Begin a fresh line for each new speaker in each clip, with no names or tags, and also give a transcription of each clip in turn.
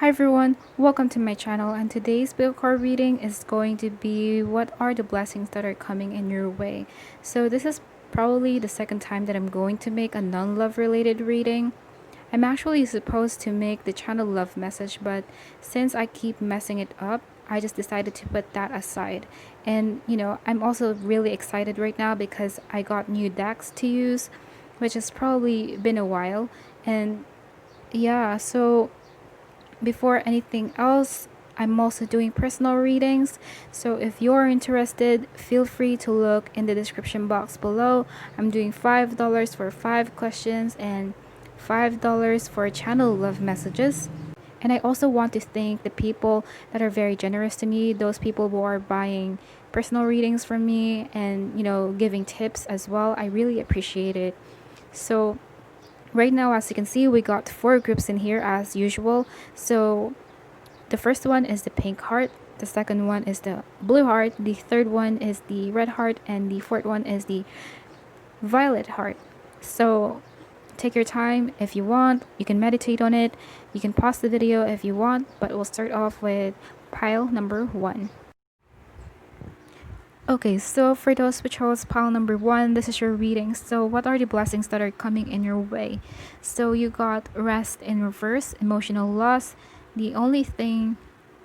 Hi everyone, welcome to my channel, and today's book card reading is going to be what are the blessings that are coming in your way. So this is probably the second time that I'm going to make a non-love related reading. I'm actually supposed to make the channel love message, but since I keep messing it up, I just decided to put that aside. And I'm also really excited right now because I got new decks to use, which has probably been a while. And yeah, so before anything else, I'm also doing personal readings. So if you're interested, feel free to look in the description box below. I'm doing $5 for 5 questions and $5 for channel love messages. And I also want to thank the people that are very generous to me, those people who are buying personal readings from me and, giving tips as well. I really appreciate it. So right now, as you can see, we got 4 groups in here as usual. So the first one is the pink heart, the second one is the blue heart, the third one is the red heart, and the fourth one is the violet heart. So take your time if you want, you can meditate on it, you can pause the video if you want, but we'll start off with pile number 1. Okay, so for those who chose pile number 1, this is your reading. So what are the blessings that are coming in your way? So you got rest in reverse, emotional loss. The only thing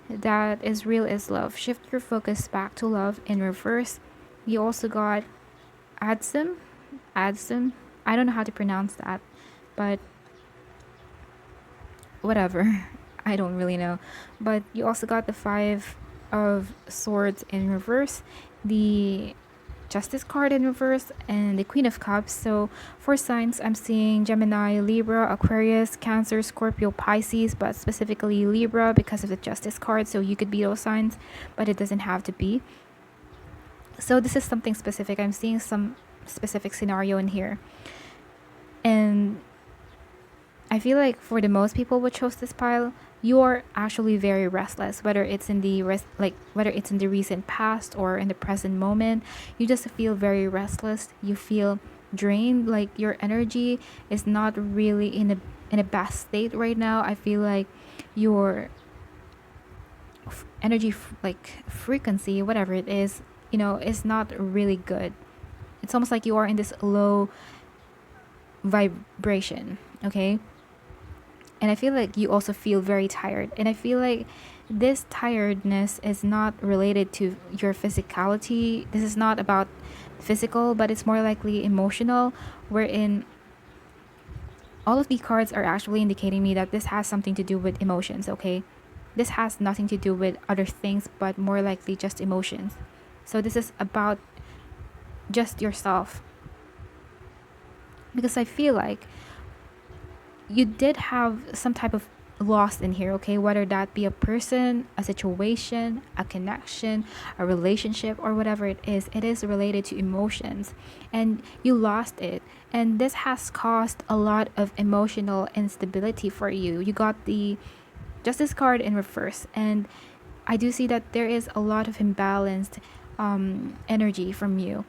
that is real is love. Shift your focus back to love in reverse. You also got Adsum. Adsum. I don't know how to pronounce that, but whatever. I don't really know. But you also got the 5 of swords in reverse, the Justice card in reverse, and the Queen of Cups. So for signs, I'm seeing Gemini, Libra, Aquarius, Cancer, Scorpio, Pisces, but specifically Libra because of the Justice card. So you could be those signs, but it doesn't have to be. So this is something specific. I'm seeing some specific scenario in here. And I feel like for the most people who chose this pile, you're actually very restless, whether it's in the recent past or in the present moment. You just feel very restless. You feel drained, like your energy is not really in a best state right now. I feel like your energy frequency, whatever it is not really good. It's almost like you are in this low vibration, okay? And I feel like you also feel very tired. And I feel like this tiredness is not related to your physicality. This is not about physical, but it's more likely emotional, wherein all of these cards are actually indicating me that this has something to do with emotions, okay? This has nothing to do with other things, but more likely just emotions. So this is about just yourself. Because I feel like you did have some type of loss in here, okay? Whether that be a person, a situation, a connection, a relationship, or whatever it is related to emotions. And you lost it. And this has caused a lot of emotional instability for you. You got the Justice card in reverse. And I do see that there is a lot of imbalanced energy from you,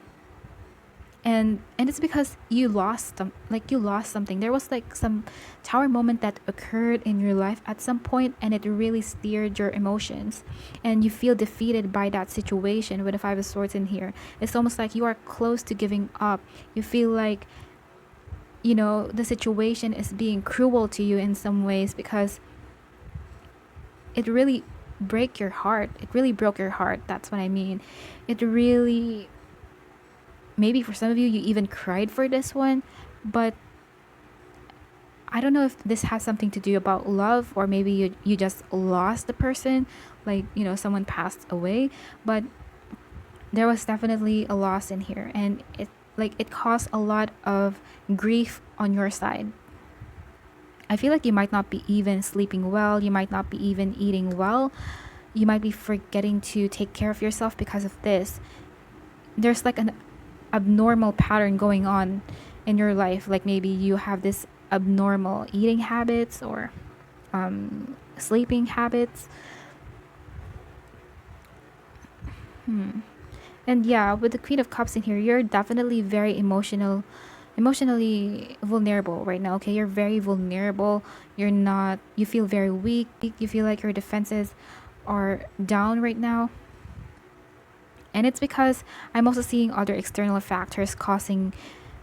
and it's because you lost something. There was like some tower moment that occurred in your life at some point, and it really steered your emotions, and you feel defeated by that situation. With the 5 of swords in here, it's almost like you are close to giving up. You feel like the situation is being cruel to you in some ways, because it really broke your heart. That's what I mean. It really, maybe for some of you, you even cried for this one, but I don't know if this has something to do about love, or maybe you just lost the person, like someone passed away. But there was definitely a loss in here, and it caused a lot of grief on your side. I feel like you might not be even sleeping well, you might not be even eating well, you might be forgetting to take care of yourself because of this. There's like an abnormal pattern going on in your life. Like maybe you have this abnormal eating habits or sleeping habits. And yeah, with the Queen of Cups in here, you're definitely very emotional emotionally vulnerable right now. Okay, you're very vulnerable. You're not. You feel very weak. You feel like your defenses are down right now. And it's because I'm also seeing other external factors causing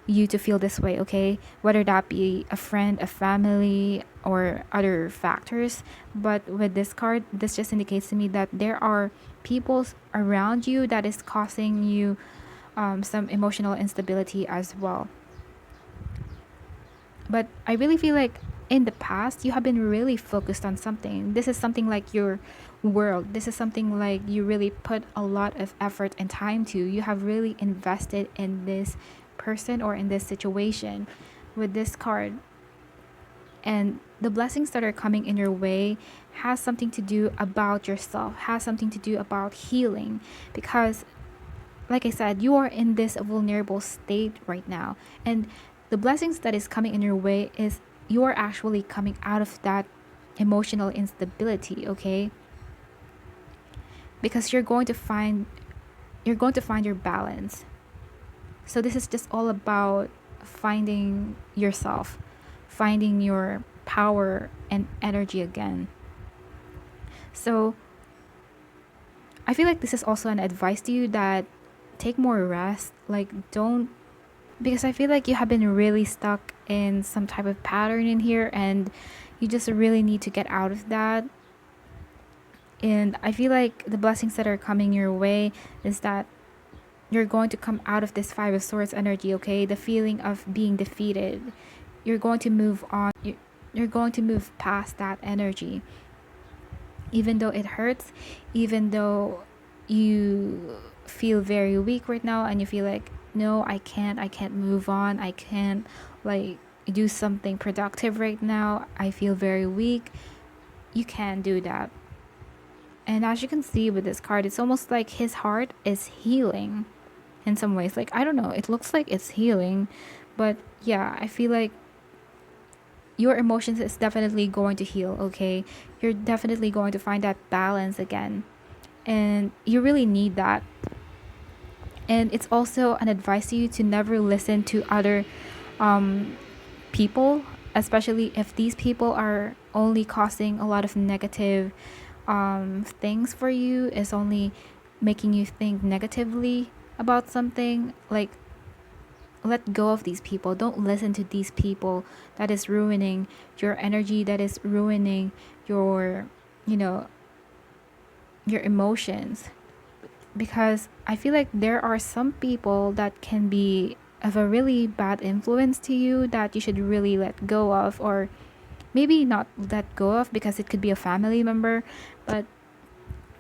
you to feel this way, okay? Whether that be a friend, a family, or other factors. But with this card, this just indicates to me that there are people around you that is causing you some emotional instability as well. But I really feel like in the past, you have been really focused on something. This is something like your world. This is something like you really put a lot of effort and time to. You have really invested in this person or in this situation with this card. And the blessings that are coming in your way has something to do about yourself, has something to do about healing. Because like I said, you are in this vulnerable state right now. And the blessings that is coming in your way is you are actually coming out of that emotional instability, okay? Because you're going to find your balance. So this is just all about finding yourself, finding your power and energy again. So I feel like this is also an advice to you that take more rest. Like, don't, because I feel like you have been really stuck in some type of pattern in here and you just really need to get out of that. And I feel like the blessings that are coming your way is that you're going to come out of this Five of Swords energy, okay? The feeling of being defeated. You're going to move on. You're going to move past that energy. Even though it hurts, even though you feel very weak right now and you feel like, no, I can't move on. I can't like do something productive right now. I feel very weak. You can do that. And as you can see with this card, it's almost like his heart is healing in some ways. Like, I don't know, it looks like it's healing, but yeah, I feel like your emotions is definitely going to heal, okay? You're definitely going to find that balance again. And you really need that. And it's also an advice to you to never listen to other people, especially if these people are only causing a lot of negative things for you, is only making you think negatively about something. Like, let go of these people. Don't listen to these people that is ruining your energy, that is ruining your, you know, your emotions. Because I feel like there are some people that can be of a really bad influence to you that you should really let go of, or maybe not let go of because it could be a family member, but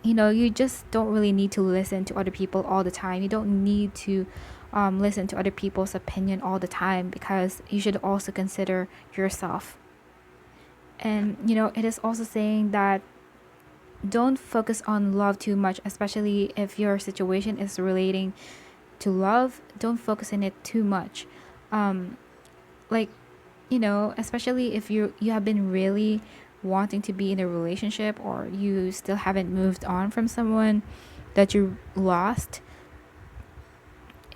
you just don't really need to listen to other people all the time. You don't need to listen to other people's opinion all the time, because you should also consider yourself. And it is also saying that don't focus on love too much, especially if your situation is relating to love. Don't focus on it too much. Like, especially if you have been really wanting to be in a relationship, or you still haven't moved on from someone that you lost.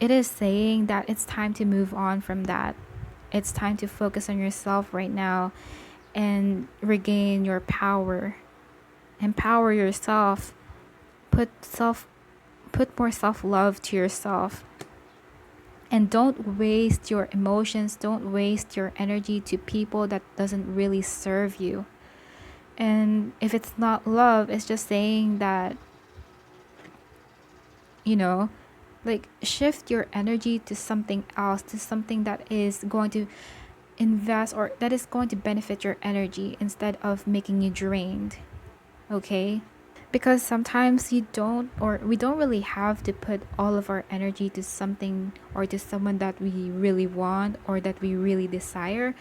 It is saying that it's time to move on from that. It's time to focus on yourself right now and regain your power. Empower yourself. Put more self-love to yourself. And don't waste your emotions, don't waste your energy to people that doesn't really serve you. And if it's not love, it's just saying that, like, shift your energy to something else, to something that is going to invest or that is going to benefit your energy instead of making you drained. Okay? Because sometimes we don't really have to put all of our energy to something or to someone that we really want or that we really desire,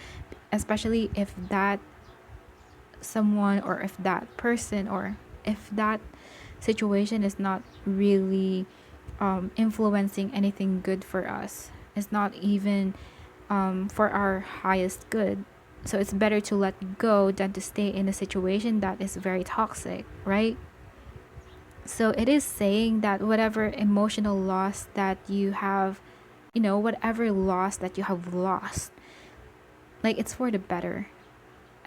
especially if that someone or if that person or if that situation is not really influencing anything good for us. It's not even for our highest good. So it's better to let go than to stay in a situation that is very toxic, right? So it is saying that whatever emotional loss that you have whatever loss that you have lost, like it's for the better.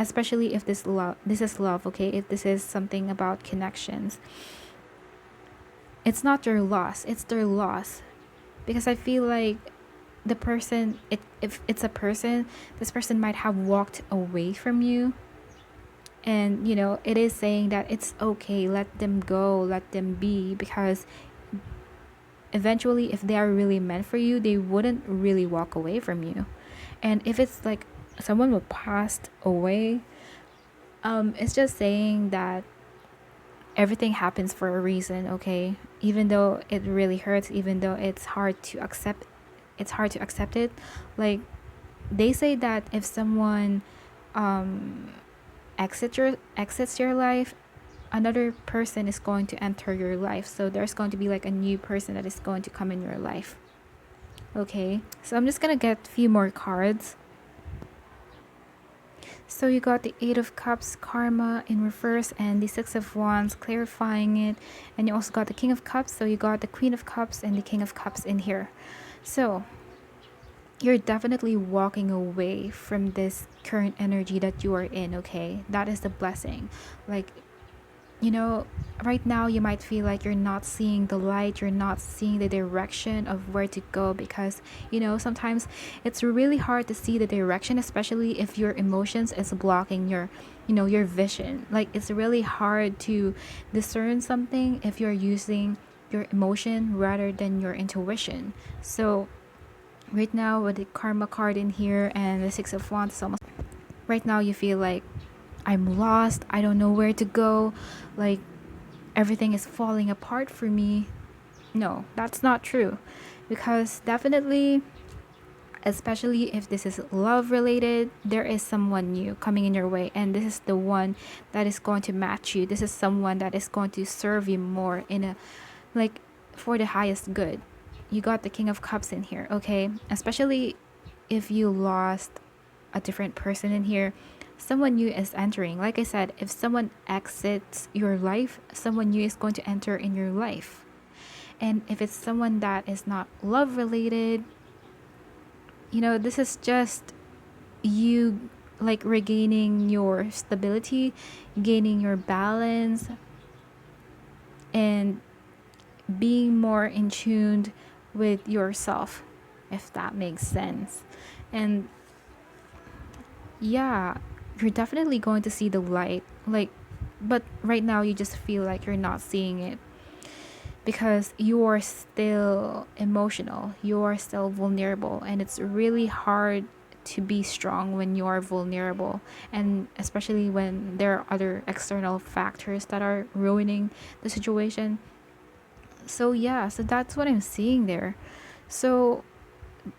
Especially if this is love, okay? If this is something about connections, it's not your loss, it's their loss. Because I feel like the person, if it's a person, this person might have walked away from you. And it is saying that it's okay, let them go, let them be, because eventually if they are really meant for you, they wouldn't really walk away from you. And if it's like someone who passed away, it's just saying that everything happens for a reason, okay? Even though it really hurts, even though it's hard to accept it. Like, they say that if someone exits your life, another person is going to enter your life. So there's going to be like a new person that is going to come in your life. Okay, so I'm just gonna get a few more cards. So you got the Eight of Cups, Karma in reverse, and the Six of Wands, clarifying it. And you also got the King of Cups, so you got the Queen of Cups and the King of Cups in here. So you're definitely walking away from this current energy that you are in, okay? That is the blessing. Like, right now you might feel like you're not seeing the light, you're not seeing the direction of where to go, because sometimes it's really hard to see the direction, especially if your emotions is blocking your vision. Like, it's really hard to discern something if you're using your emotion rather than your intuition. So right now with the Karma card in here and the Six of Wands, it's almost right now you feel like, I'm lost, I don't know where to go, like everything is falling apart for me. No, that's not true. Because definitely, especially if this is love related, there is someone new coming in your way, and this is the one that is going to match you. This is someone that is going to serve you more in a, like, for the highest good. You got the King of Cups in here, okay? Especially if you lost a different person in here, someone new is entering. Like I said, if someone exits your life, someone new is going to enter in your life. And if it's someone that is not love related, this is just you, like, regaining your stability, gaining your balance, and being more in tune with yourself, if that makes sense. And yeah, you're definitely going to see the light, like, but right now you just feel like you're not seeing it because you are still emotional, you are still vulnerable, and it's really hard to be strong when you are vulnerable, and especially when there are other external factors that are ruining the situation. So yeah, so that's what I'm seeing there. So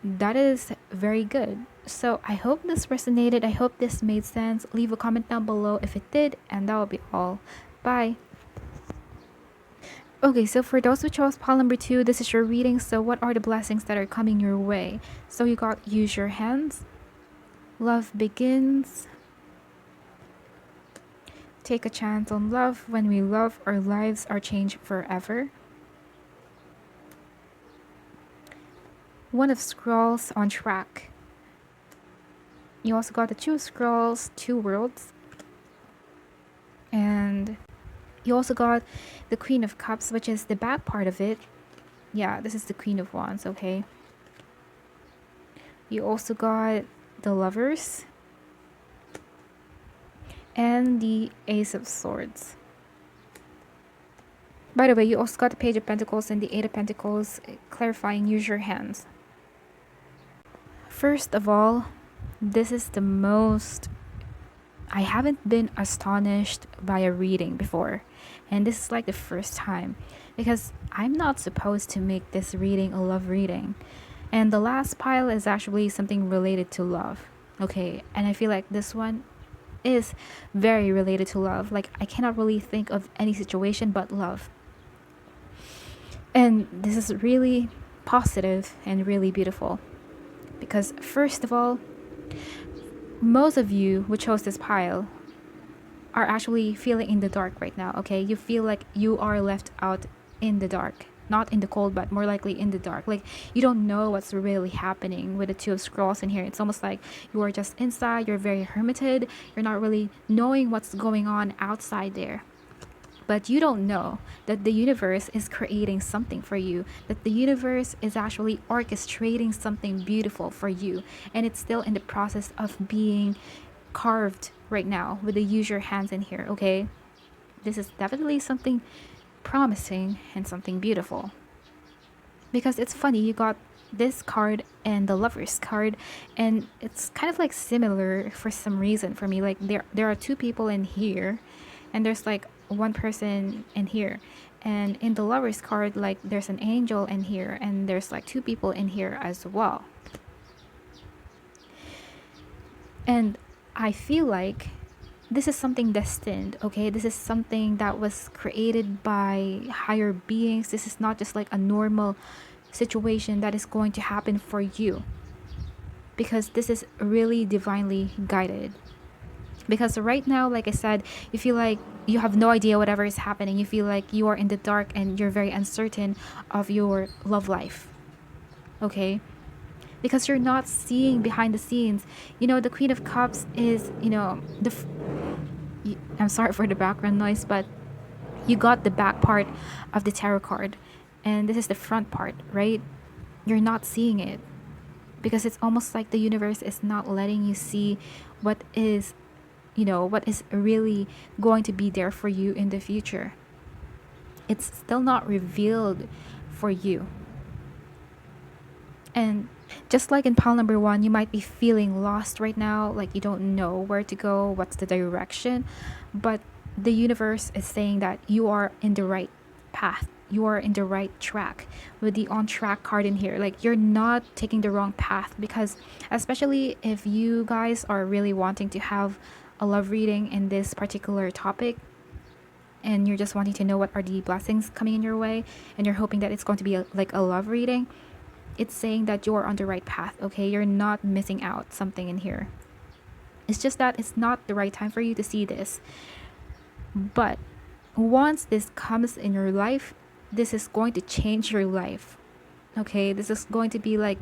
that is very good. So I hope this resonated. I hope this made sense. Leave a comment down below if it did, and that will be all. Bye. Okay, so for those who chose pile number 2, this is your reading. So what are the blessings that are coming your way? So you got use your hands, love begins, take a chance on love. When we love, our lives are changed forever. One of Scrolls, on track. You also got the Two of Scrolls, Two Worlds. And you also got the Queen of Cups, which is the back part of it. Yeah, this is the Queen of Wands, okay? You also got the Lovers and the Ace of Swords. By the way, you also got the Page of Pentacles and the Eight of Pentacles, clarifying use your hands. First of all, this is the most... I haven't been astonished by a reading before, and this is like the first time, because I'm not supposed to make this reading a love reading, and the last pile is actually something related to love, okay? And I feel like this one is very related to love. Like, I cannot really think of any situation but love, and this is really positive and really beautiful, because first of all, most of you who chose this pile are actually feeling in the dark right now, okay? You feel like you are left out in the dark. not in the cold, but more likely in the dark. Like, you don't know what's really happening with the two of scrolls in here. It's almost like you are just inside, you're very hermited, you're not really knowing what's going on outside there. But you don't know that the universe is creating something for you, that the universe is actually orchestrating something beautiful for you, and it's still in the process of being carved right now with the use your hands in here, okay? This is definitely something promising and something beautiful. Because it's funny, you got this card and the Lover's card, and it's kind of like similar for some reason for me. Like, there are two people in here, and there's like one person in here. And in the Lover's card, like, there's an angel in here, and there's like two people in here as well. And I feel like this is something destined, okay? This is something that was created by higher beings. This is not just like a normal situation that is going to happen for you, because this is really divinely guided. Because right now, like I said, you feel like you have no idea whatever is happening. You feel like you are in the dark and you're very uncertain of your love life, okay? Because you're not seeing behind the scenes. You know, the Queen of Cups is, you know, I'm sorry for the background noise, but you got the back part of the tarot card, and this is the front part, right? You're not seeing it because it's almost like the universe is not letting you see what is, you know, what is really going to be there for you in the future. It's still not revealed for you. And just like in pile number 1, you might be feeling lost right now, like you don't know where to go, what's the direction. But the universe is saying that you are in the right path. You are in the right track with the on track card in here. Like, you're not taking the wrong path, because especially if you guys are really wanting to have a love reading in this particular topic, and you're just wanting to know what are the blessings coming in your way, and you're hoping that it's going to be like a love reading, it's saying that you're on the right path, okay? You're not missing out something in here. It's just that it's not the right time for you to see this. But once this comes in your life, this is going to change your life, okay? This is going to be like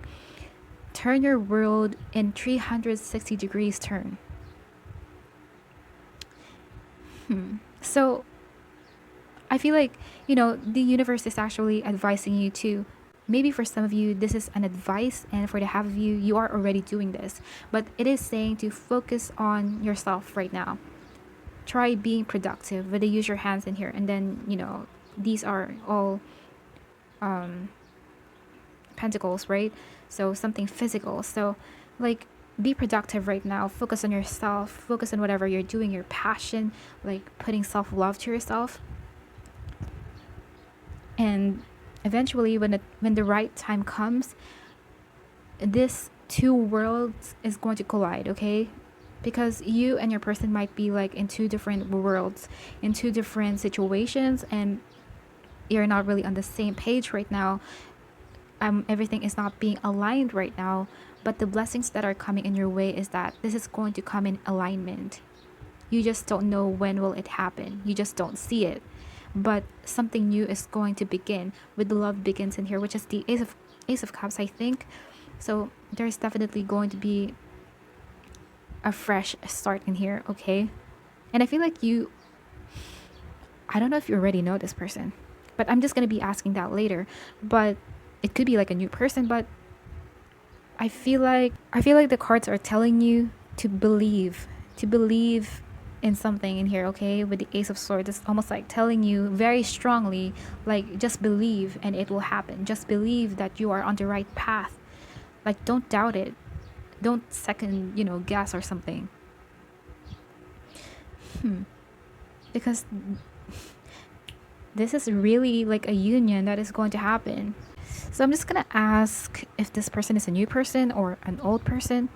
turn your world in 360 degrees turn. So I feel like, you know, the universe is actually advising you to, maybe for some of you this is an advice, and for the half of you, you are already doing this, but it is saying to focus on yourself right now. Try being productive with the use your hands in here, and then, you know, these are all pentacles, right? So something physical. So like, be productive right now. Focus on yourself, focus on whatever you're doing, your passion, like putting self-love to yourself. And eventually, when the right time comes, this two worlds is going to collide, okay? Because you and your person might be like in two different worlds, in two different situations, and you're not really on the same page right now. Everything is not being aligned right now, but the blessings that are coming in your way is that this is going to come in alignment. You just don't know when will it happen. You just don't see it. But something new is going to begin with the love begins in here, which is the Ace of Cups, I think. So there's definitely going to be a fresh start in here, okay? And I feel like I don't know if you already know this person, but I'm just going to be asking that later. But it could be like a new person, but I feel like the cards are telling you to believe in something in here, okay? With the Ace of Swords, it's almost like telling you very strongly, like, just believe and it will happen. Just believe that you are on the right path. Like, don't doubt it. Don't second, guess or something. Because this is really like a union that is going to happen. So I'm just gonna ask if this person is a new person or an old person.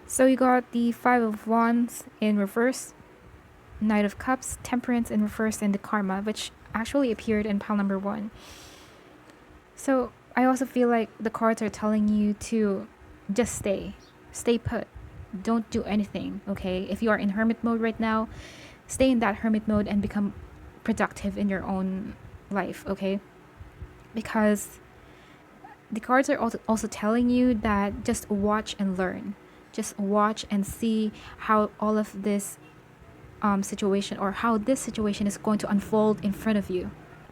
So you got the Five of Wands in reverse, Knight of Cups, Temperance in reverse, and the Karma, which actually appeared in pile number 1. So I also feel like the cards are telling you to just stay put. Don't do anything, okay? If you are in hermit mode right now, stay in that hermit mode and become productive in your own life, okay? because the cards are also telling you that just watch and learn. Just watch and see how all of this situation, or how this situation is going to unfold in front of you.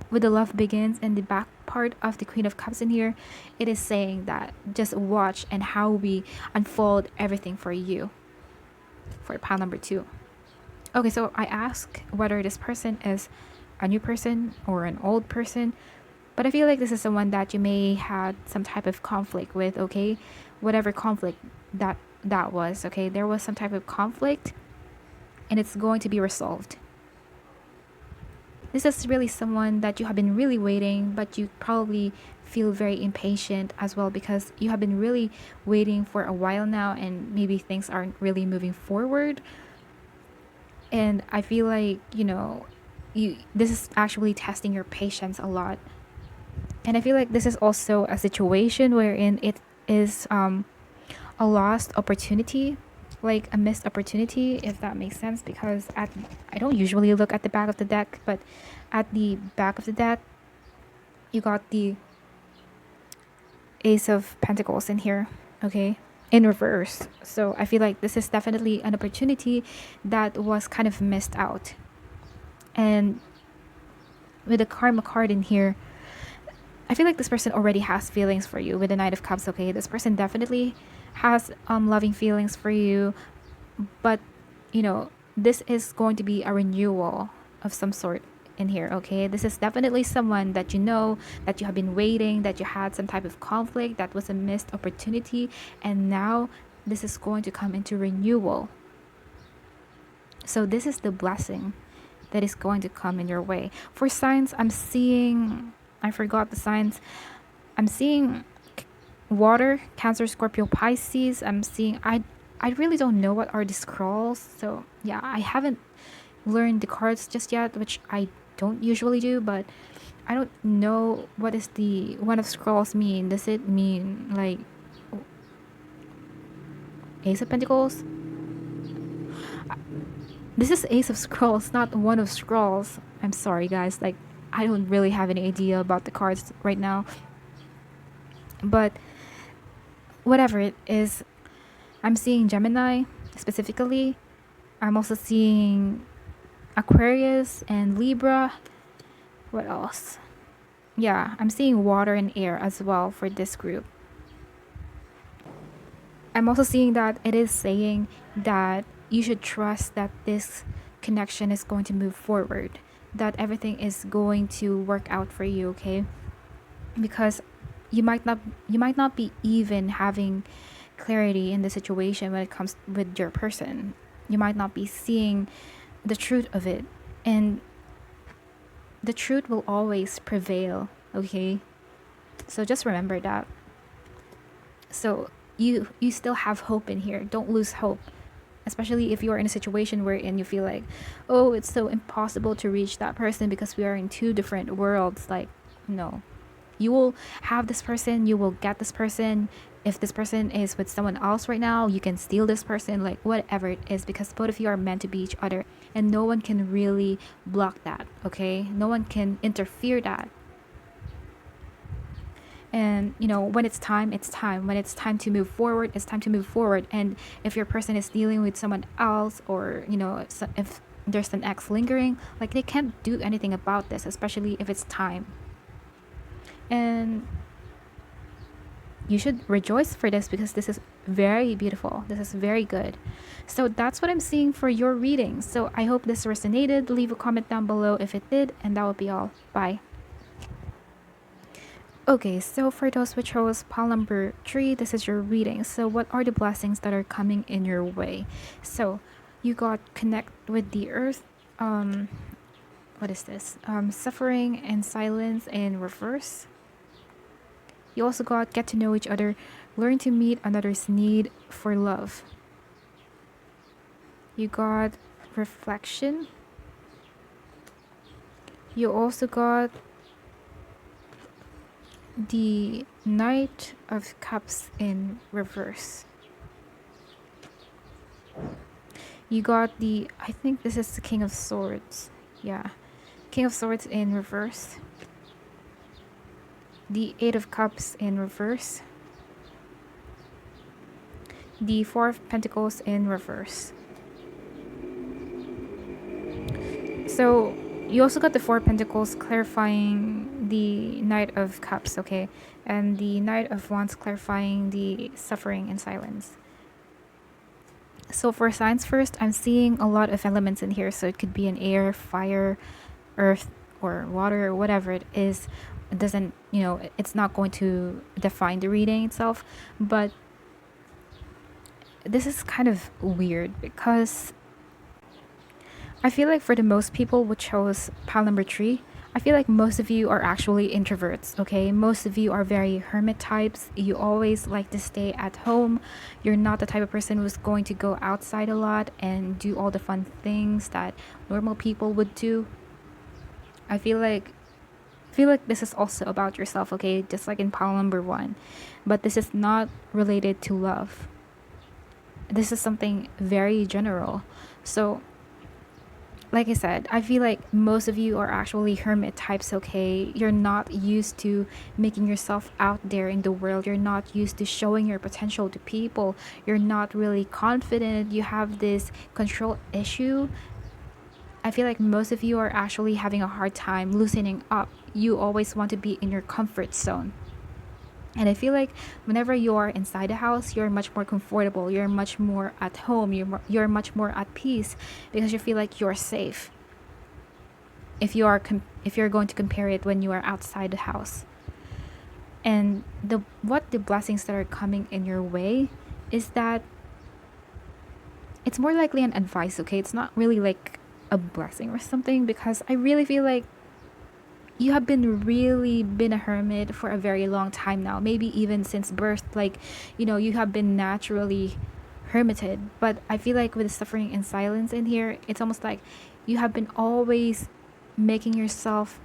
With the love begins in the back part of the Queen of Cups in here, it is saying that just watch and how we unfold everything for you for pile number 2. Okay, so I ask whether this person is a new person or an old person, but I feel like this is someone that you may had some type of conflict with, okay? Whatever conflict that was, okay? There was some type of conflict and it's going to be resolved. This is really someone that you have been really waiting, but you probably feel very impatient as well because you have been really waiting for a while now and maybe things aren't really moving forward. And I feel like, this is actually testing your patience a lot. And I feel like this is also a situation wherein it is a lost opportunity, like a missed opportunity, if that makes sense, because I don't usually look at the back of the deck, but at the back of the deck you got the Ace of Pentacles in here, okay, in reverse. So I feel like this is definitely an opportunity that was kind of missed out. And with the Karma card in here, I feel like this person already has feelings for you with the Knight of Cups, okay? This person definitely has loving feelings for you, but this is going to be a renewal of some sort in here, okay? This is definitely someone that that you have been waiting, that you had some type of conflict, that was a missed opportunity, and now this is going to come into renewal. So this is the blessing that is going to come in your way. For signs, I forgot the signs. I'm seeing water, Cancer, Scorpio, Pisces. I really don't know what are the scrolls. So yeah, I haven't learned the cards just yet, which I don't usually do, but I don't know what is the one of scrolls mean. Does it mean like Ace of Pentacles? This is Ace of Scrolls, not one of scrolls. I'm sorry guys, like I don't really have any idea about the cards right now. But whatever it is, I'm seeing Gemini specifically. I'm also seeing Aquarius and Libra. What else? Yeah, I'm seeing water and air as well for this group. I'm also seeing that it is saying that you should trust that this connection is going to move forward, that everything is going to work out for you, okay? Because you might not be even having clarity in the situation when it comes with your person. You might not be seeing the truth of it, and the truth will always prevail, okay? So just remember that. So you still have hope in here. Don't lose hope, especially if you are in a situation wherein you feel like, oh, it's so impossible to reach that person because we are in two different worlds. Like, no, you will have this person, you will get this person. If this person is with someone else right now, you can steal this person, like whatever it is, because both of you are meant to be each other, and no one can really block that, okay? No one can interfere that. And when it's time, it's time. When it's time to move forward, it's time to move forward. And if your person is dealing with someone else, or if there's an ex lingering, like they can't do anything about this, especially if it's time. And you should rejoice for this because this is very beautiful. This is very good. So that's what I'm seeing for your reading. So I hope this resonated. Leave a comment down below if it did, and that will be all. Bye. Okay, so for those who chose pile number 3, this is your reading. So what are the blessings that are coming in your way? So you got connect with the earth. What is this? Suffering and silence in reverse. You also got get to know each other, learn to meet another's need for love. You got reflection. You also got the Knight of Cups in reverse. You got I think this is the King of Swords. Yeah, King of Swords in reverse. the Eight of Cups in reverse, the Four of Pentacles in reverse. So you also got the Four of Pentacles clarifying the Knight of Cups, okay? And the Knight of Wands clarifying the suffering and silence. So for signs first, I'm seeing a lot of elements in here. So it could be an air, fire, earth, or water, or whatever it is. It doesn't, it's not going to define the reading itself. But this is kind of weird because I feel like for the most people who chose pile number 3, I feel like most of you are actually introverts, okay? Most of you are very hermit types. You always like to stay at home. You're not the type of person who's going to go outside a lot and do all the fun things that normal people would do. I feel like this is also about yourself, okay? Just like in pile number 1. But this is not related to love. This is something very general. So like I said, I feel like most of you are actually hermit types, okay? You're not used to making yourself out there in the world. You're not used to showing your potential to people. You're not really confident. You have this control issue. I feel like most of you are actually having a hard time loosening up. You always want to be in your comfort zone. And I feel like whenever you are inside the house, you're much more comfortable. You're much more at home. You're much more at peace because you feel like you're safe. If you're going to compare it when you are outside the house. And the blessings that are coming in your way is that it's more likely an advice, okay? It's not really like a blessing or something, because I really feel like you have been a hermit for a very long time now, maybe even since birth. Like, you have been naturally hermited. But I feel like with the suffering and silence in here, it's almost like you have been always making yourself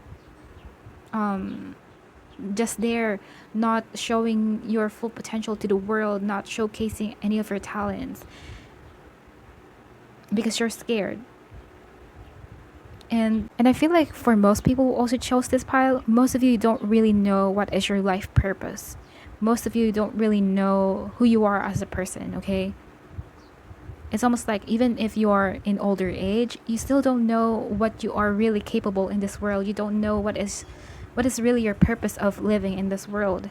just there, not showing your full potential to the world, not showcasing any of your talents because you're scared. And I feel like for most people who also chose this pile, most of you don't really know what is your life purpose. Most of you don't really know who you are as a person, okay? It's almost like even if you are in older age, you still don't know what you are really capable in this world. You don't know what is really your purpose of living in this world.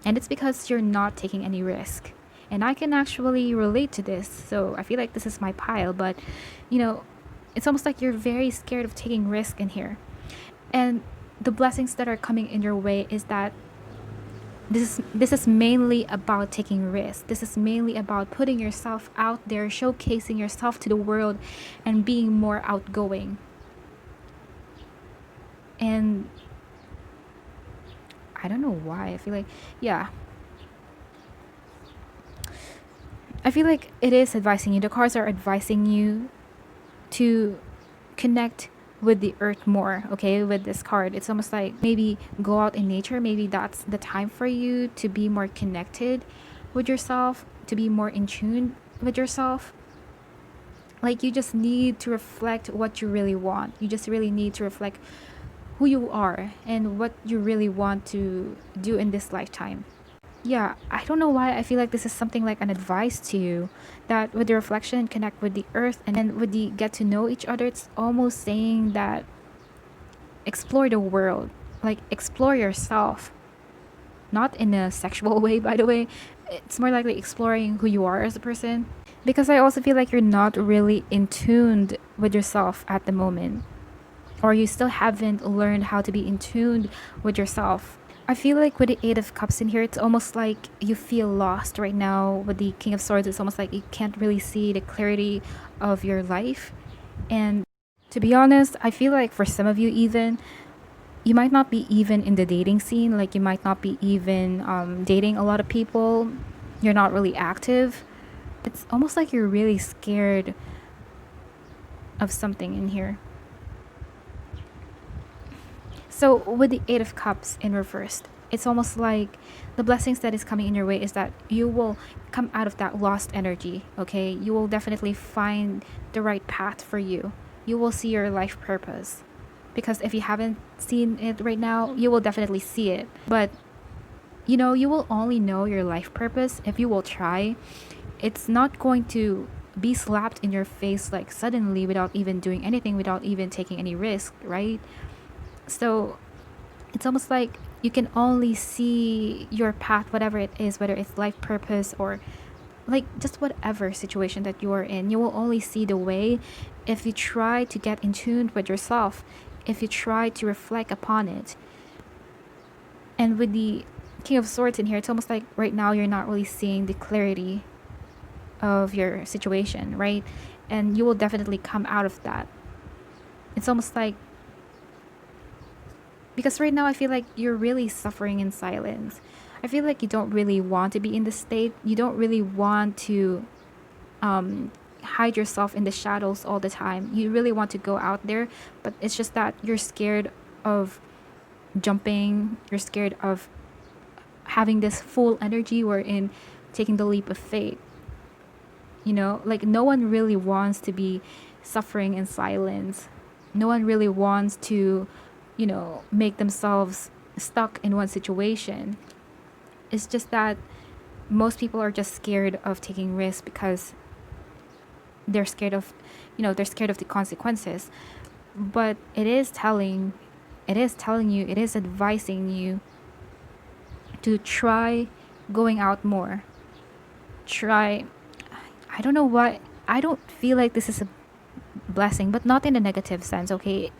And it's because you're not taking any risk. And I can actually relate to this. So I feel like this is my pile, but it's almost like you're very scared of taking risk in here. And the blessings that are coming in your way is that this is mainly about taking risks. This is mainly about putting yourself out there, showcasing yourself to the world, and being more outgoing. And I don't know why. I feel like, I feel like it is advising you. The cards are advising you to connect with the earth more, okay? With this card, it's almost like maybe go out in nature. Maybe that's the time for you to be more connected with yourself, to be more in tune with yourself. Like, you just need to reflect what you really want. You just really need to reflect who you are and what you really want to do in this lifetime. Yeah, I don't know why I feel like this is something like an advice to you, that with the reflection, connect with the earth, and then with the get to know each other, it's almost saying that explore the world, like explore yourself. Not in a sexual way, by the way. It's more likely exploring who you are as a person. Because I also feel like you're not really in tune with yourself at the moment. Or you still haven't learned how to be in tune with yourself. I feel like with the Eight of Cups in here, it's almost like you feel lost right now. With the King of Swords, it's almost like you can't really see the clarity of your life. And to be honest, I feel like for some of you even, you might not be even in the dating scene. Like, you might not be even dating a lot of people. You're not really active. It's almost like you're really scared of something in here. So with the Eight of Cups in reverse, it's almost like the blessings that is coming in your way is that you will come out of that lost energy, okay? You will definitely find the right path for you. You will see your life purpose. because if you haven't seen it right now, you will definitely see it. But you will only know your life purpose if you will try. It's not going to be slapped in your face like suddenly without even doing anything, without even taking any risk, right? So it's almost like you can only see your path, whatever it is, whether it's life purpose or like just whatever situation that you are in. You will only see the way if you try to get in tune with yourself, if you try to reflect upon it. And with the King of Swords in here, it's almost like right now you're not really seeing the clarity of your situation, right? And you will definitely come out of that. It's almost like, because right now I feel like you're really suffering in silence. I feel like you don't really want to be in this state. You don't really want to hide yourself in the shadows all the time. You really want to go out there, but it's just that you're scared of jumping. You're scared of having this full energy wherein taking the leap of faith. Like no one really wants to be suffering in silence. No one really wants to, make themselves stuck in one situation. It's just that most people are just scared of taking risks because they're scared of, they're scared of the consequences. But it is telling you, it is advising you to try going out more. Try, I don't know why, I don't feel like this is a blessing, but not in a negative sense, okay?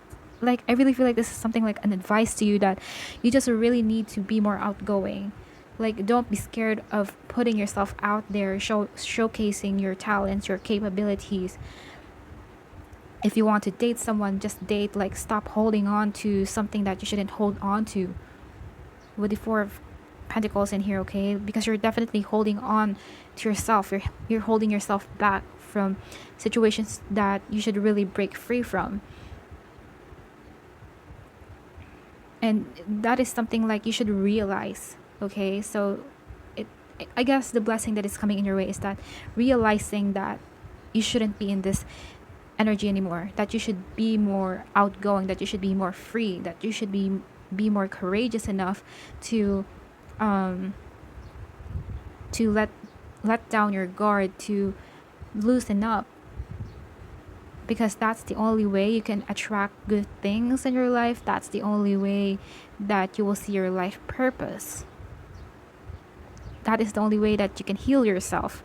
Like, I really feel like this is something like an advice to you that you just really need to be more outgoing. Like, don't be scared of putting yourself out there, showcasing your talents, your capabilities. If you want to date someone, just date. Like, stop holding on to something that you shouldn't hold on to. With the Four of Pentacles in here, okay? Because you're definitely holding on to yourself. You're holding yourself back from situations that you should really break free from. And that is something like you should realize, okay? So I guess the blessing that is coming in your way is that realizing that you shouldn't be in this energy anymore, that you should be more outgoing, that you should be more free, that you should be more courageous enough to let down your guard, to loosen up, because that's the only way you can attract good things in your life. That's the only way that you will see your life purpose. That is the only way that you can heal yourself,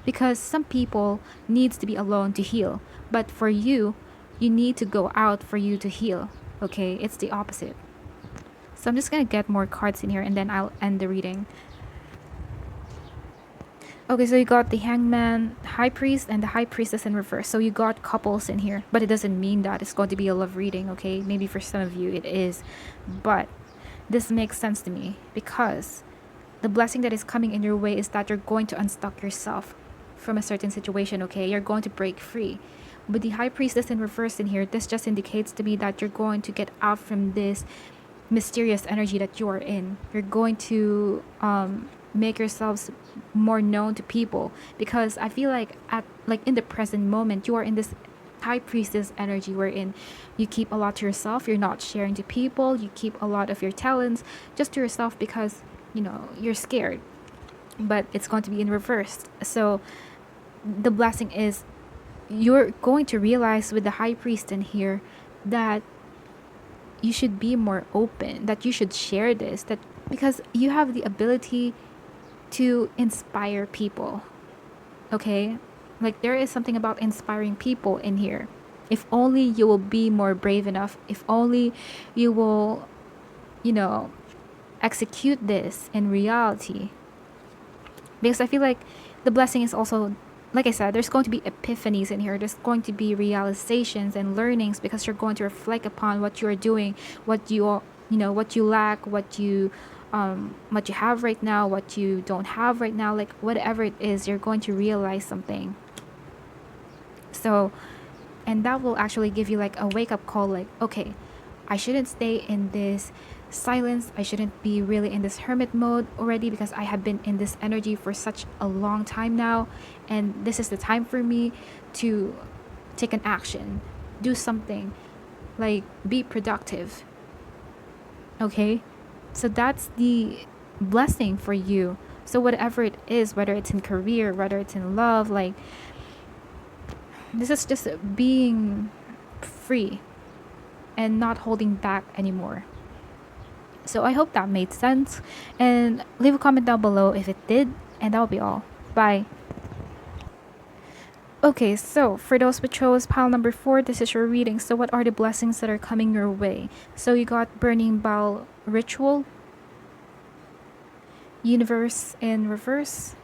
because some people needs to be alone to heal, but for you need to go out for you to heal, okay? It's the opposite. So I'm just gonna get more cards in here and then I'll end the reading. Okay, so you got the Hangman, High Priest, and the High Priestess in reverse. So you got couples in here, but it doesn't mean that it's going to be a love reading, okay? Maybe for some of you it is, but this makes sense to me because the blessing that is coming in your way is that you're going to unstuck yourself from a certain situation, okay? You're going to break free. With the High Priestess in reverse in here, this just indicates to me that you're going to get out from this mysterious energy that you are in. You're going to make yourselves more known to people, because I feel like in the present moment you are in this High Priestess energy wherein you keep a lot to yourself. You're not sharing to people. You keep a lot of your talents just to yourself because you're scared. But it's going to be in reverse. So the blessing is you're going to realize with the High Priest in here that you should be more open, that you should share this, that because you have the ability to inspire people, okay? Like, there is something about inspiring people in here. If only you will be more brave enough, if only you will execute this in reality. Because I feel like the blessing is also, like I said, there's going to be epiphanies in here. There's going to be realizations and learnings, because you're going to reflect upon what you're doing, what you what you lack, what you have right now, what you don't have right now, like whatever it is, you're going to realize something. So, and that will actually give you like a wake-up call, like, okay, I shouldn't stay in this silence. I shouldn't be really in this hermit mode already, because I have been in this energy for such a long time now, and this is the time for me to take an action, do something, Like, be productive. Okay? So that's the blessing for you. So whatever it is, whether it's in career, whether it's in love, like, this is just being free and not holding back anymore. So I hope that made sense. And leave a comment down below if it did. And that'll be all. Bye. Okay, so for those who chose pile number 4, this is your reading. So what are the blessings that are coming your way? So you got burning bowl ritual, universe in reverse.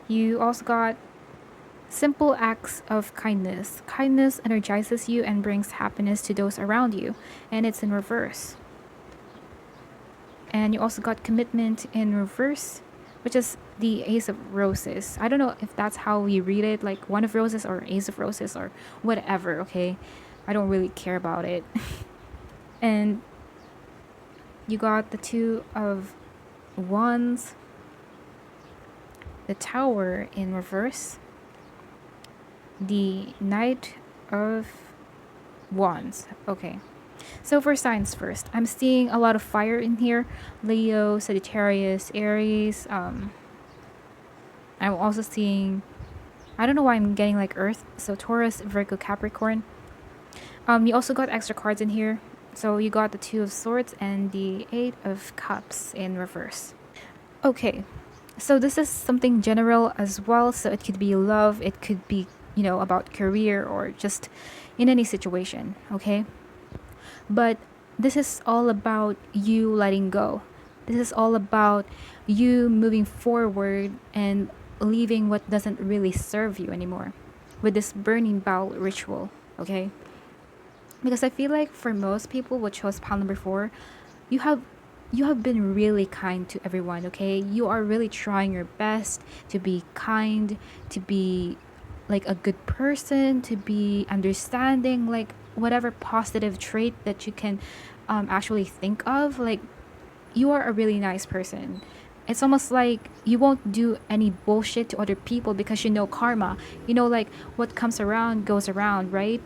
You also got simple acts of kindness. Kindness energizes you and brings happiness to those around you, and it's in reverse. And you also got commitment in reverse, which is the Ace of Roses. I don't know if that's how we read it, like One of Roses or Ace of Roses or whatever, okay? I don't really care about it. And you got the Two of Wands, the Tower in reverse, the Knight of Wands. Okay. So for signs first, I'm seeing a lot of fire in here. Leo, Sagittarius, Aries. I'm also seeing, I don't know why I'm getting like Earth. So Taurus, Virgo, Capricorn. You also got extra cards in here. So you got the Two of Swords and the Eight of Cups in reverse. Okay. So this is something general as well. So it could be love. It could be, about career or just in any situation. Okay. But this is all about you letting go. This is all about you moving forward and leaving what doesn't really serve you anymore with this burning bowl ritual, okay? Because I feel like for most people who chose pile number 4, you have been really kind to everyone, okay? You are really trying your best to be kind, to be like a good person, to be understanding, like whatever positive trait that you can actually think of. Like, you are a really nice person. It's almost like you won't do any bullshit to other people because you know karma. Like what comes around goes around, right?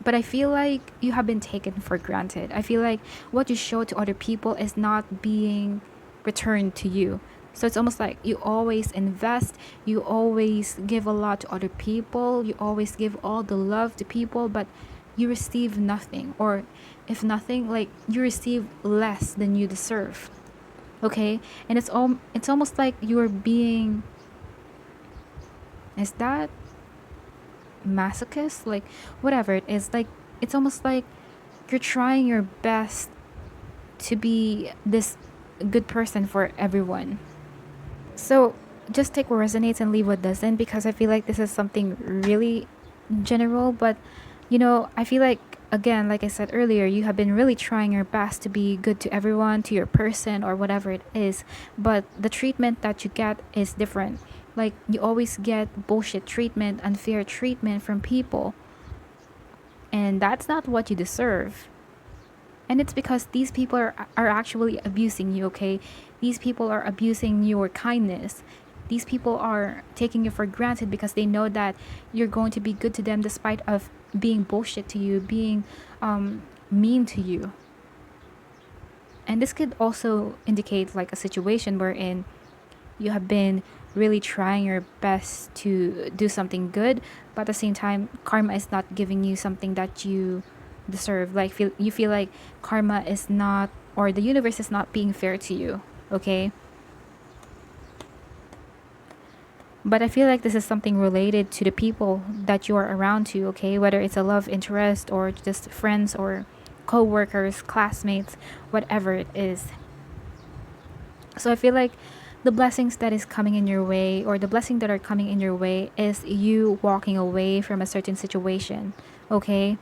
But I feel like you have been taken for granted. I feel like what you show to other people is not being returned to you. So it's almost like you always invest, you always give a lot to other people, you always give all the love to people, but you receive nothing. Or if nothing, like you receive less than you deserve. Okay? And it's almost like you're being, is that masochist? Like whatever it is, like it's almost like you're trying your best to be this good person for everyone. So just take what resonates and leave what doesn't, because I feel like this is something really general. But I feel like, again, like I said earlier, you have been really trying your best to be good to everyone, to your person or whatever it is, but the treatment that you get is different. Like, you always get bullshit treatment, unfair treatment from people, and that's not what you deserve. And it's because these people are actually abusing you, okay? These people are abusing your kindness. These people are taking you for granted because they know that you're going to be good to them despite of being bullshit to you, being mean to you. And this could also indicate like a situation wherein you have been really trying your best to do something good, but at the same time, karma is not giving you something that you deserve. Like, you feel like karma is not, or the universe is not being fair to you, okay? But I feel like this is something related to the people that you are around to, okay? Whether it's a love interest or just friends or co-workers, classmates, whatever it is. So I feel like the blessings that is coming in your way, or the blessing that are coming in your way, is you walking away from a certain situation, okay?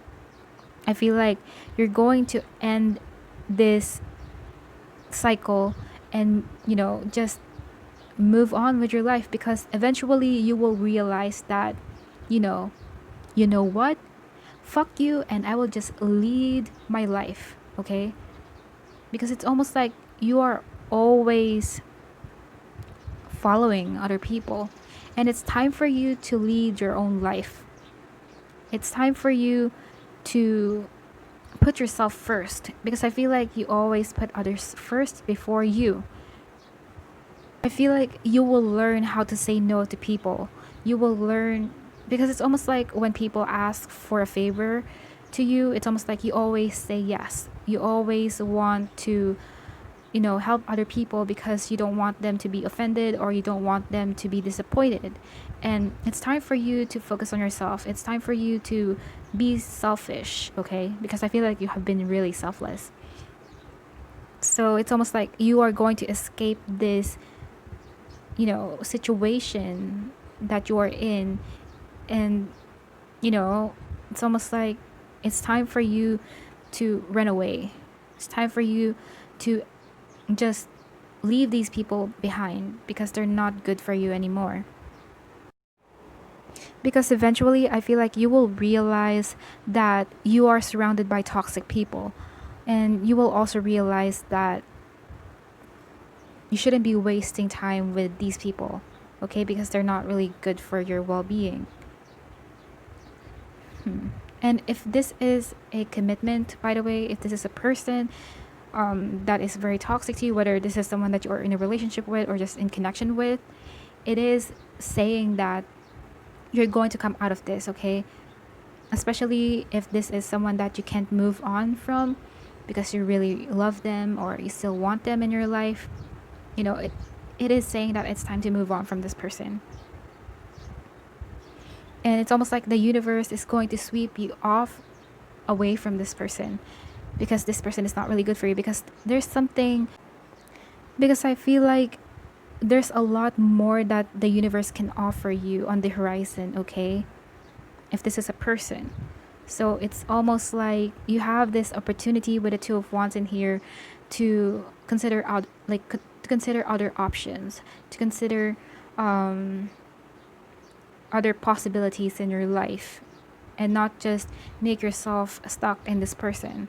I feel like you're going to end this cycle and, just move on with your life, because eventually you will realize that, you know what? Fuck you, and I will just lead my life, okay? Because it's almost like you are always following other people, and it's time for you to lead your own life. It's time for you to put yourself first, because I feel like you always put others first before you. I feel like you will learn how to say no to people. You will learn, because it's almost like when people ask for a favor to you, it's almost like you always say yes. You always want to, help other people because you don't want them to be offended or you don't want them to be disappointed. And it's time for you to focus on yourself. It's time for you to be selfish, okay? Because I feel like you have been really selfless. So it's almost like you are going to escape this, situation that you are in. And, it's almost like it's time for you to run away. It's time for you to just leave these people behind because they're not good for you anymore. Because eventually, I feel like you will realize that you are surrounded by toxic people. And you will also realize that you shouldn't be wasting time with these people, okay? Because they're not really good for your well being. And if this is a commitment, by the way, if this is a person that is very toxic to you, whether this is someone that you are in a relationship with or just in connection with, it is saying that you're going to come out of this, okay? Especially if this is someone that you can't move on from because you really love them or you still want them in your life. It is saying that it's time to move on from this person. And it's almost like the universe is going to sweep you off away from this person because this person is not really good for you, because there's something, because I feel like there's a lot more that the universe can offer you on the horizon, okay? If this is a person. So it's almost like you have this opportunity with the Two of Wands in here to consider out, like to consider other options, to consider other possibilities in your life, and not just make yourself stuck in this person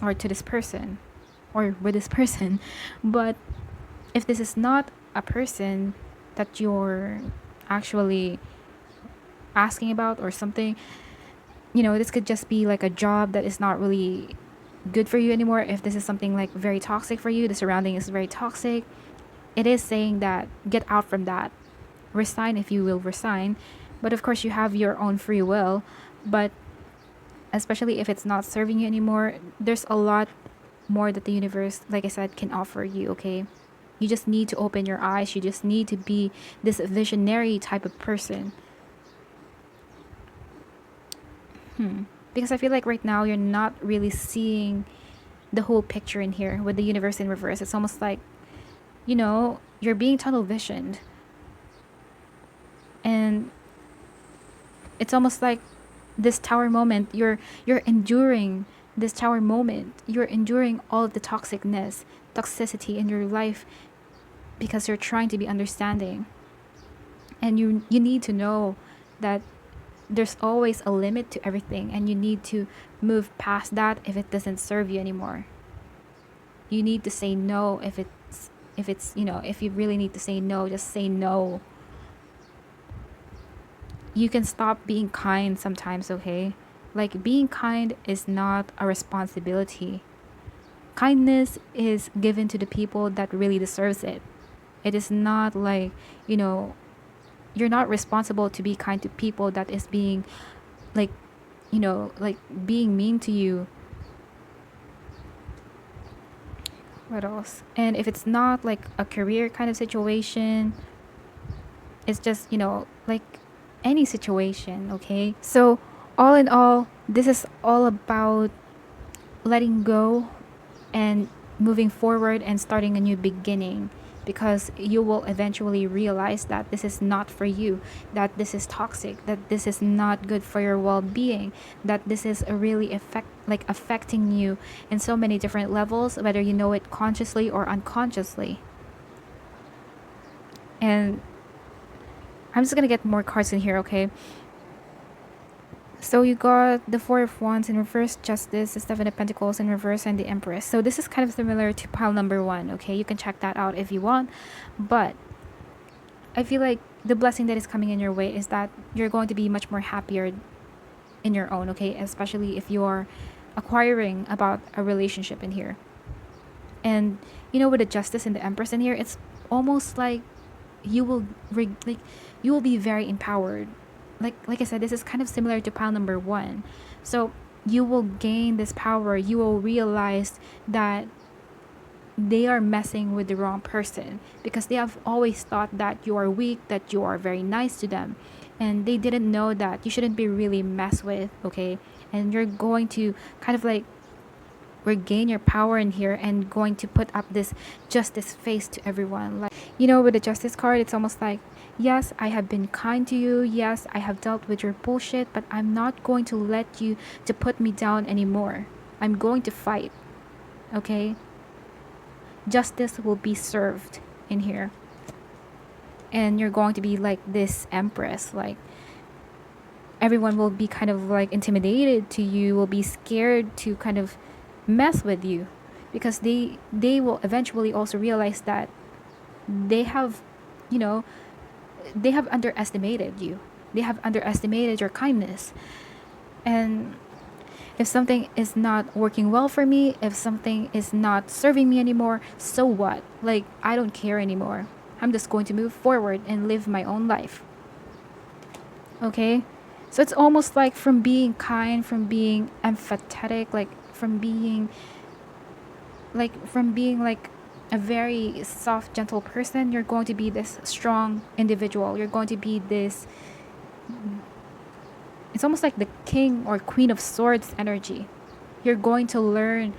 or to this person or with this person. But if this is not a person that you're actually asking about or something, this could just be like a job that is not really good for you anymore. If this is something like very toxic for you, the surrounding is very toxic, it is saying that get out from that. Resign if you will resign. But of course, you have your own free will. But especially if it's not serving you anymore, there's a lot more that the universe, like I said, can offer you, okay? You just need to open your eyes. You just need to be this visionary type of person. Because I feel like right now you're not really seeing the whole picture in here with the universe in reverse. It's almost like, you're being tunnel visioned. And it's almost like this tower moment, you're enduring this tower moment. You're enduring all of the toxicity in your life because you're trying to be understanding. And you need to know that there's always a limit to everything, and you need to move past that if it doesn't serve you anymore. You need to say no if it's if you really need to say no, just say no. You can stop being kind sometimes, okay? Like, being kind is not a responsibility. Kindness is given to the people that really deserves it. It is not like, you're not responsible to be kind to people that is being like, like being mean to you. What else? And if it's not like a career kind of situation, it's just, like any situation, okay? So, all in all, this is all about letting go and moving forward and starting a new beginning, because you will eventually realize that this is not for you, that this is toxic, that this is not good for your well-being, that this is really affecting you in so many different levels, whether you know it consciously or unconsciously. And I'm just gonna get more cards in here, okay? So you got the Four of Wands in reverse, Justice, the Seven of Pentacles in reverse, and the Empress. So this is kind of similar to pile number 1, okay? You can check that out if you want. But I feel like the blessing that is coming in your way is that you're going to be much more happier in your own, okay? Especially if you're acquiring about a relationship in here. And with the Justice and the Empress in here, it's almost like you will like you will be very empowered. Like I said, this is kind of similar to pile number 1. So you will gain this power. You will realize that they are messing with the wrong person, because they have always thought that you are weak, that you are very nice to them, and they didn't know that you shouldn't be really messed with, okay? And you're going to kind of like regain your power in here and going to put up this justice face to everyone. Like, with the Justice card, it's almost like, yes, I have been kind to you, yes, I have dealt with your bullshit, but I'm not going to let you to put me down anymore. I'm going to fight, okay? Justice will be served in here. And you're going to be like this empress, like everyone will be kind of like intimidated to you, will be scared to kind of mess with you, because they will eventually also realize that they have they have underestimated you. They have underestimated your kindness. And if something is not working well for me, if something is not serving me anymore, so what? Like, I don't care anymore. I'm just going to move forward and live my own life. Okay? So it's almost like from being kind, from being empathetic, like from being like a very soft, gentle person, you're going to be this strong individual. You're going to be this, it's almost like the king or queen of swords energy. You're going to learn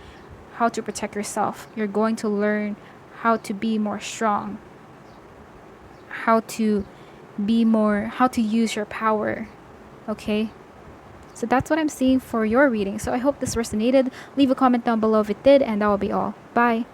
how to protect yourself. You're going to learn how to be more strong, how to use your power. Okay? So that's what I'm seeing for your reading. So I hope this resonated. Leave a comment down below if it did, and that will be all. Bye.